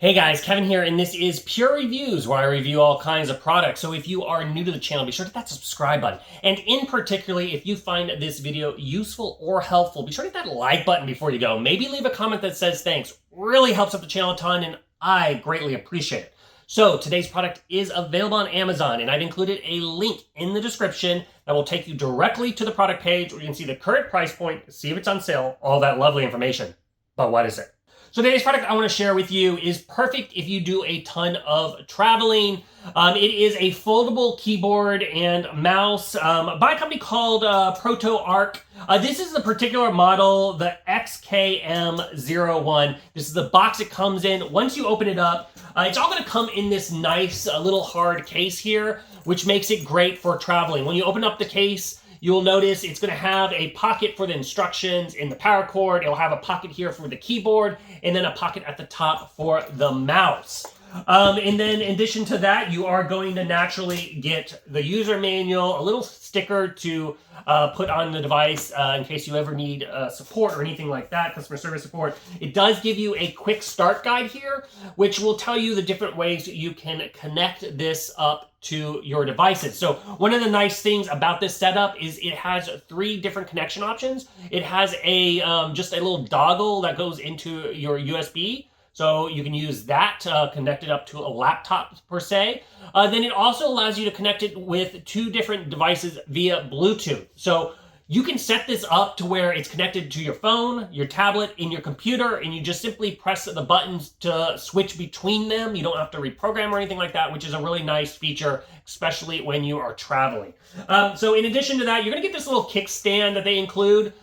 Hey guys, Kevin here, and this is Pure Reviews, where I review all kinds of products. So if you are new to the channel, be sure to hit that subscribe button. And in particularly, if you find this video useful or helpful, be sure to hit that like button before you go. Maybe leave a comment that says thanks. Really helps out the channel a ton, and I greatly appreciate it. So today's product is available on Amazon, and I've included a link in the description that will take you directly to the product page where you can see the current price point, see if it's on sale, all that lovely information. But what is it? So today's product I want to share with you is perfect if you do a ton of traveling. It is a foldable keyboard and mouse by a company called ProtoArc. This is the particular model, the XKM01. This is the box it comes in. Once you open it up, it's all going to come in this nice little hard case here, which makes it great for traveling. When you open up the case, you'll notice it's going to have a pocket for the instructions in the power cord. It'll have a pocket here for the keyboard, and then a pocket at the top for the mouse. And then in addition to that, you are going to naturally get the user manual, a little sticker to put on the device in case you ever need support or anything like that, customer service support. It does give you a quick start guide here, which will tell you the different ways you can connect this up to your devices. So one of the nice things about this setup is it has 3 different connection options. It has a just a little dongle that goes into your USB. So you can use that to connect it up to a laptop per se. Then it also allows you to connect it with 2 different devices via Bluetooth. So you can set this up to where it's connected to your phone, your tablet, and your computer, and you just simply press the buttons to switch between them. You don't have to reprogram or anything like that, which is a really nice feature, especially when you are traveling. So in addition to that, you're going to get this little kickstand that they include,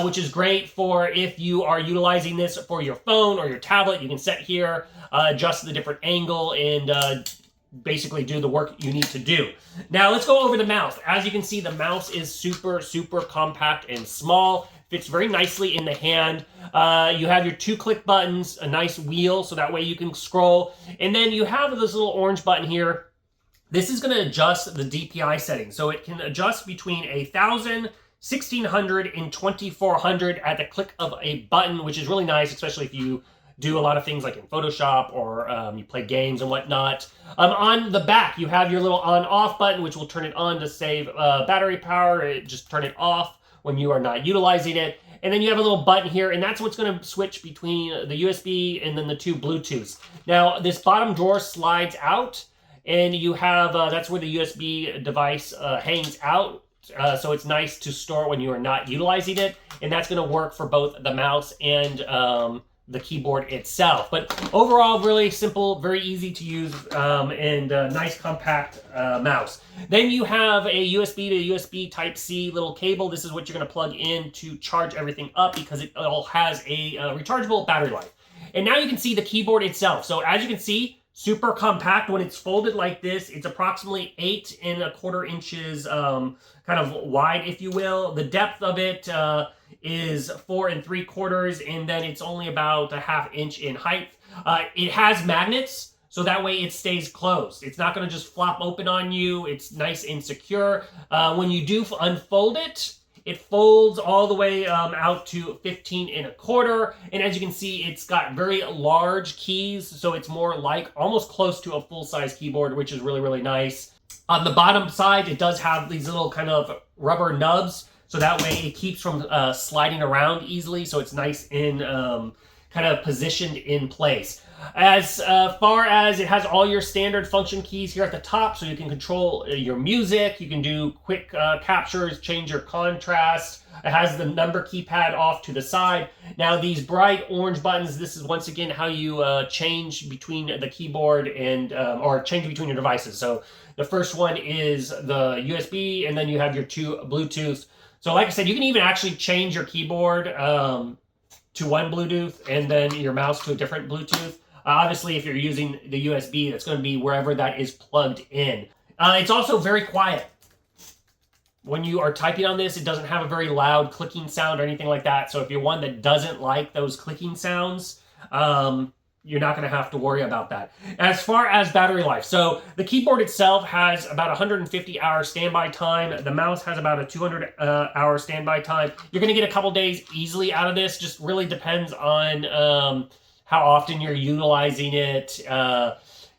which is great for if you are utilizing this for your phone or your tablet. You can set here, adjust the different angle, and basically do the work you need to do. Now let's go over the mouse. As you can see, the mouse is super compact and small. Fits very nicely in the hand. You have your 2 click buttons, a nice wheel so that way you can scroll. And then you have this little orange button here. This is going to adjust the DPI settings. So it can adjust between 1,000, 1,600, and 2,400 at the click of a button, which is really nice, especially if you do a lot of things like in Photoshop or you play games and whatnot. On the back, you have your little on-off button, which will turn it on to save battery power. Just turn it off when you are not utilizing it. And then you have a little button here, and that's what's going to switch between the USB and then the 2 Bluetooths. Now, this bottom drawer slides out, and you have, that's where the USB device hangs out. So it's nice to store when you are not utilizing it. And that's going to work for both the mouse and the keyboard itself. But overall, really simple, very easy to use, and nice compact mouse. Then you have a USB to USB Type-C little cable. This is what you're going to plug in to charge everything up because it all has a rechargeable battery life. And now you can see the keyboard itself. So as you can see, super compact. When it's folded like this, it's approximately 8 1/4 inches kind of wide, if you will. The depth of it is 4 3/4, and then it's only about a 1/2 inch in height. It has magnets, so that way it stays closed. It's not going to just flop open on you. It's nice and secure. When you do unfold it, it folds all the way out to 15 1/4. And as you can see, it's got very large keys, so it's more like almost close to a full-size keyboard, which is really nice. On the bottom side, it does have these little kind of rubber nubs, so that way it keeps from sliding around easily, so it's nice and kind of positioned in place. As far as it has all your standard function keys here at the top, so you can control your music, you can do quick captures, change your contrast. It has the number keypad off to the side. Now these bright orange buttons, this is once again how you change between the keyboard and, or change between your devices. So the first one is the USB, and then you have your 2 Bluetooth. So like I said, you can even actually change your keyboard to one Bluetooth and then your mouse to a different Bluetooth. Obviously, if you're using the USB, that's going to be wherever that is plugged in. It's also very quiet. When you are typing on this, it doesn't have a very loud clicking sound or anything like that. So if you're one that doesn't like those clicking sounds, you're not going to have to worry about that. As far as battery life, so the keyboard itself has about 150 hours standby time. The mouse has about a 200 hour standby time. You're going to get a couple days easily out of this. Just really depends on how often you're utilizing it,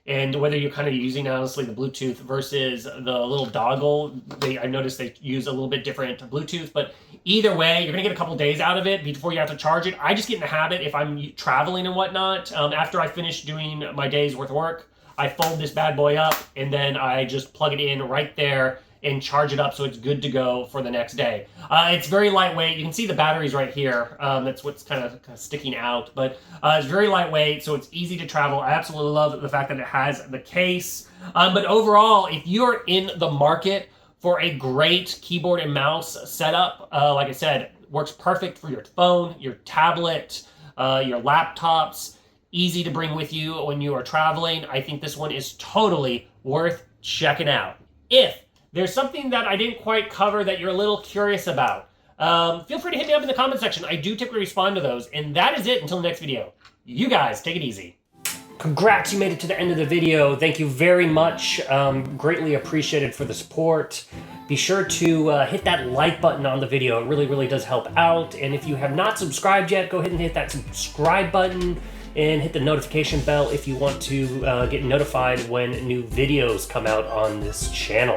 and whether you're kind of using, honestly, the Bluetooth versus the little dongle. I noticed they use a little bit different Bluetooth, but either way, you're gonna get a couple days out of it before you have to charge it. I just get in the habit, if I'm traveling and whatnot, after I finish doing my day's worth of work, I fold this bad boy up, and then I just plug it in right there and charge it up so it's good to go for the next day. It's very lightweight. You can see the batteries right here. That's what's kind of sticking out, but it's very lightweight, so it's easy to travel. I absolutely love the fact that it has the case. But overall, if you're in the market for a great keyboard and mouse setup, like I said, works perfect for your phone, your tablet, your laptops, easy to bring with you when you are traveling. I think this one is totally worth checking out. If there's something that I didn't quite cover that you're a little curious about, feel free to hit me up in the comment section. I do typically respond to those. And that is it until the next video. You guys, take it easy. Congrats, you made it to the end of the video. Thank you very much. Greatly appreciated for the support. Be sure to hit that like button on the video. It really, really does help out. And if you have not subscribed yet, go ahead and hit that subscribe button and hit the notification bell if you want to get notified when new videos come out on this channel.